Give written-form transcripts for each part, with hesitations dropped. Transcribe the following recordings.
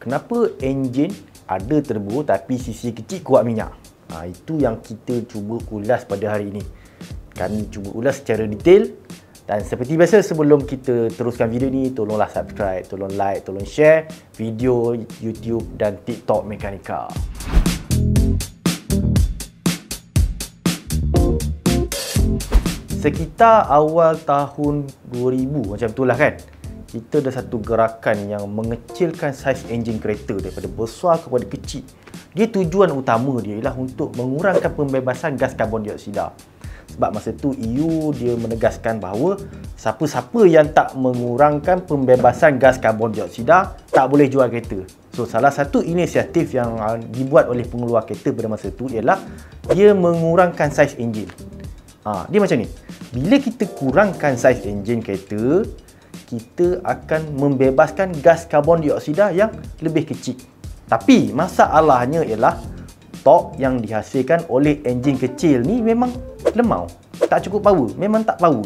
Kenapa enjin ada turbo tapi cc kecil kuat minyak? Itu yang kita cuba ulas pada hari ini. Kami cuba ulas secara detail. Dan seperti biasa, sebelum kita teruskan video ni, tolonglah subscribe, tolong like, tolong share video YouTube dan TikTok Mekanika. Sekitar awal tahun 2000 macam itulah kan, kita ada satu gerakan yang mengecilkan saiz enjin kereta daripada besar kepada kecil. Dia tujuan utama dia ialah untuk mengurangkan pembebasan gas karbon dioksida. Sebab masa tu EU dia menegaskan bahawa siapa-siapa yang tak mengurangkan pembebasan gas karbon dioksida tak boleh jual kereta. So salah satu inisiatif yang dibuat oleh pengeluar kereta pada masa tu ialah dia mengurangkan saiz enjin. Dia macam ni. Bila kita kurangkan saiz enjin kereta, kita akan membebaskan gas karbon dioksida yang lebih kecil. Tapi masalahnya ialah torque yang dihasilkan oleh enjin kecil ni memang lemau, tak cukup power, memang tak power.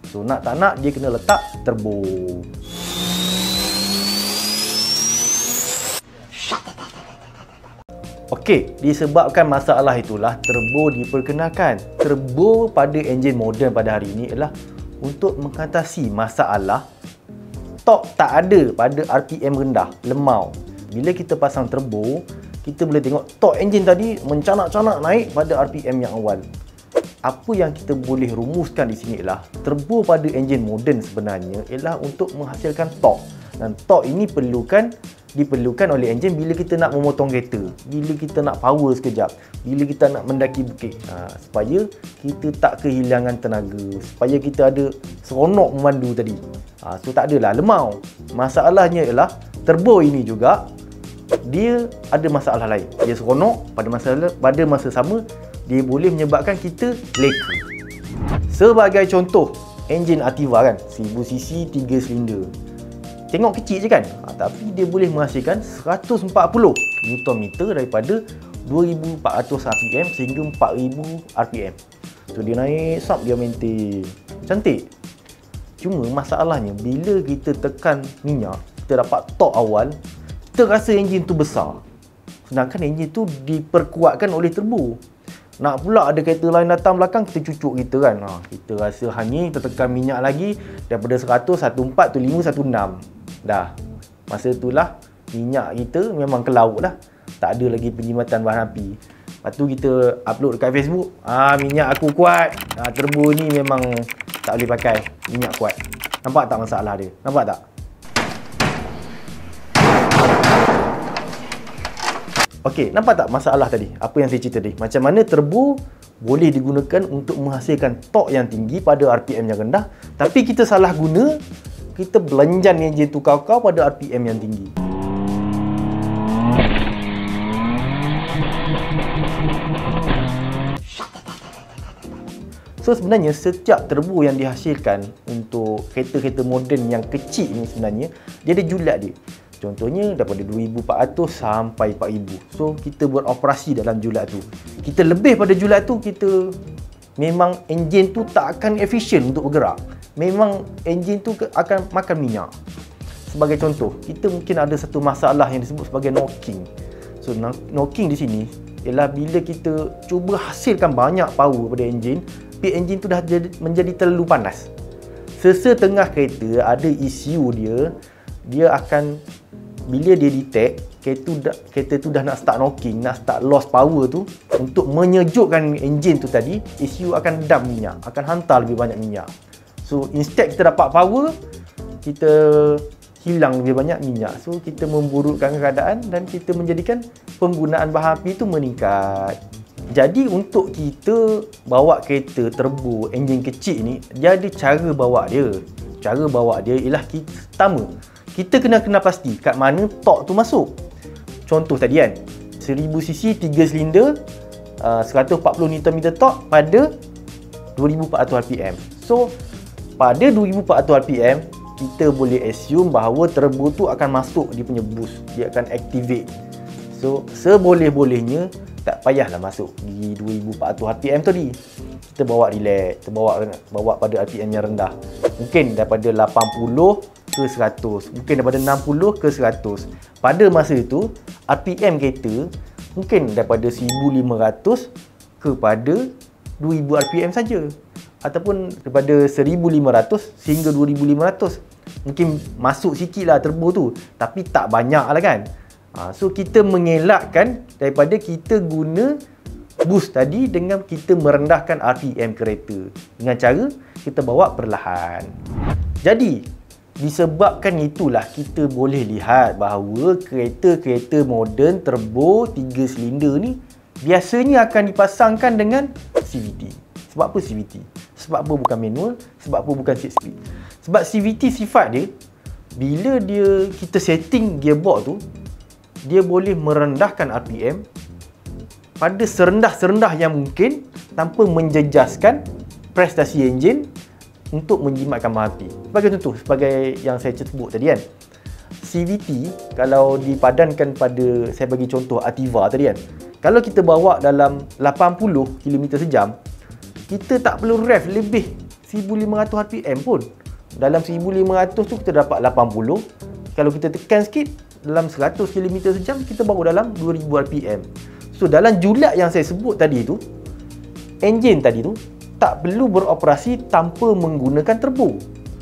So nak tak nak dia kena letak turbo. Okey, disebabkan masalah itulah turbo diperkenalkan. Turbo pada enjin moden pada hari ini ialah untuk mengatasi masalah torque tak ada pada RPM rendah, lemau. Bila kita pasang turbo, kita boleh tengok torque enjin tadi mencanak-canak naik pada RPM yang awal. Apa yang kita boleh rumuskan di sini ialah turbo pada enjin moden sebenarnya ialah untuk menghasilkan torque. Dan torque ini diperlukan oleh enjin bila kita nak memotong kereta, bila kita nak power sekejap, bila kita nak mendaki bukit, supaya kita tak kehilangan tenaga, supaya kita ada seronok memandu tadi. So tak adalah lemau. Masalahnya ialah turbo ini juga dia ada masalah lain. Dia seronok pada masa sama dia boleh menyebabkan kita leka. Sebagai contoh, enjin Ativa kan, 1000cc 3 silinder. Tengok kecil je kan, tapi dia boleh menghasilkan 140 Nm daripada 2400 RPM sehingga 4000 RPM. So dia naik, sub dia maintain. Cantik. Cuma masalahnya bila kita tekan minyak, kita dapat torque awal, kita rasa enjin tu besar. Sedangkan enjin tu diperkuatkan oleh turbo. Nak pula ada kereta lain datang belakang, kita cucuk kita kan. Kita rasa hangin, kita tekan minyak lagi daripada 100, 14 tu 5, 16. Dah. Masa itulah minyak kita memang ke laut lah. Tak ada lagi penjimatan bahan api. Lepas tu kita upload dekat Facebook, minyak aku kuat. Turbo ni memang tak boleh pakai, minyak kuat. Nampak tak masalah dia? Nampak tak? Okey, nampak tak masalah tadi? Apa yang saya cerita tadi? Macam mana turbo boleh digunakan untuk menghasilkan torque yang tinggi pada RPM yang rendah, tapi kita salah guna, kita belanjan enjin tu kau-kau pada RPM yang tinggi. So sebenarnya setiap turbo yang dihasilkan untuk kereta-kereta moden yang kecil ni sebenarnya dia ada julat dia. Contohnya daripada 2400 sampai 4000. So kita buat operasi dalam julat tu. Kita lebih pada julat tu, kita memang enjin tu tak akan efisien untuk bergerak. Memang enjin tu akan makan minyak. Sebagai contoh, kita mungkin ada satu masalah yang disebut sebagai knocking. So knocking di sini ialah bila kita cuba hasilkan banyak power pada enjin, tapi enjin tu dah menjadi terlalu panas. Sesetengah kereta ada isu dia akan, bila dia detect kereta tu dah nak start knocking, nak start loss power tu, untuk menyejukkan enjin tu tadi, ECU akan dump minyak, akan hantar lebih banyak minyak. So instead kita dapat power, kita hilang lebih banyak minyak. So kita memburukkan keadaan dan kita menjadikan penggunaan bahan api tu meningkat. Jadi untuk kita bawa kereta turbo enjin kecil ni, dia ada cara bawa dia. Cara bawa dia ialah pertama, kita kena pasti kat mana torque tu masuk. Contoh tadi kan, 1000cc 3 silinder, 140 Nm torque pada 2400 RPM. So pada 2400 RPM, kita boleh assume bahawa turbo tu akan masuk dia punya boost, dia akan activate. So seboleh-bolehnya tak payahlah masuk di 2400 RPM tadi. Kita bawa relax, kita bawa pada RPM yang rendah. Mungkin daripada 80 ke 100, mungkin daripada 60 ke 100. Pada masa itu, RPM kereta mungkin daripada 1500 kepada 2000 RPM saja, ataupun daripada 1500 sehingga 2500. Mungkin masuk sikit lah turbo tu, tapi tak banyak lah kan. So kita mengelakkan daripada kita guna boost tadi dengan kita merendahkan RPM kereta dengan cara kita bawa perlahan. Jadi disebabkan itulah kita boleh lihat bahawa kereta-kereta moden turbo 3 silinder ni biasanya akan dipasangkan dengan CVT. Sebab apa CVT? Sebab apa bukan manual? Sebab apa bukan 6 speed? Sebab CVT sifat dia, bila kita setting gearbox tu, dia boleh merendahkan RPM pada serendah-serendah yang mungkin tanpa menjejaskan prestasi enjin untuk menjimatkan bahan api. Sebagai contoh, sebagai yang saya sebut tadi kan, CVT kalau dipadankan pada, saya bagi contoh Ativa tadi kan, kalau kita bawa dalam 80 km sejam, kita tak perlu rev lebih 1500 RPM pun. Dalam 1500 tu kita dapat 80. Kalau kita tekan sikit, dalam 100 km sejam kita baru dalam 2000 RPM. So dalam julat yang saya sebut tadi tu, enjin tadi tu tak perlu beroperasi tanpa menggunakan turbo.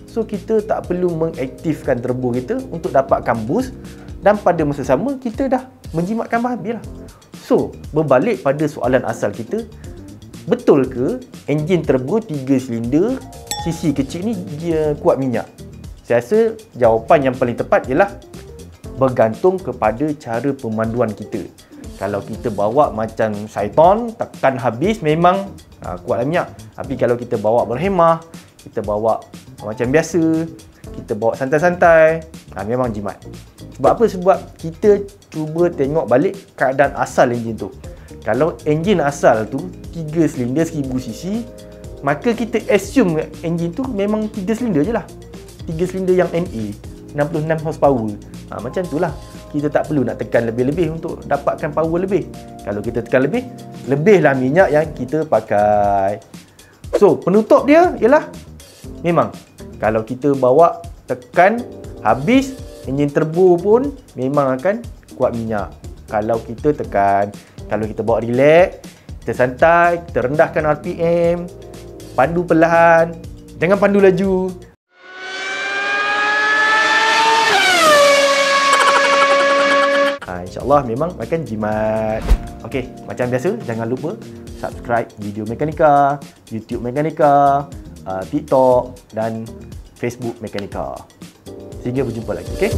So kita tak perlu mengaktifkan turbo kita untuk dapatkan boost, dan pada masa sama kita dah menjimatkan bahan api lah. So berbalik pada soalan asal kita, betul ke enjin turbo 3 silinder cc kecil ni dia kuat minyak? Saya rasa jawapan yang paling tepat ialah bergantung kepada cara pemanduan kita. Kalau kita bawa macam syaitan, tekan habis, memang kuatlah minyak. Tapi kalau kita bawa berhemah, kita bawa macam biasa, kita bawa santai-santai, memang jimat. Sebab apa? Sebab kita cuba tengok balik keadaan asal enjin tu. Kalau enjin asal tu 3 silinder 1000cc, maka kita assume enjin tu memang 3 silinder je lah. 3 silinder yang NA, 66 horsepower. Macam tu lah. Kita tak perlu nak tekan lebih-lebih untuk dapatkan power lebih. Kalau kita tekan lebih, lebihlah minyak yang kita pakai. So, penutup dia ialah, memang kalau kita bawa tekan habis, enjin turbo pun memang akan kuat minyak. Kalau kita tekan, kalau kita bawa relax, kita santai, kita rendahkan RPM, pandu perlahan, jangan pandu laju. InsyaAllah memang akan jimat. Okey, macam biasa, jangan lupa subscribe Video Mekanika, YouTube Mekanika, TikTok dan Facebook Mekanika. Sehingga berjumpa lagi, okey?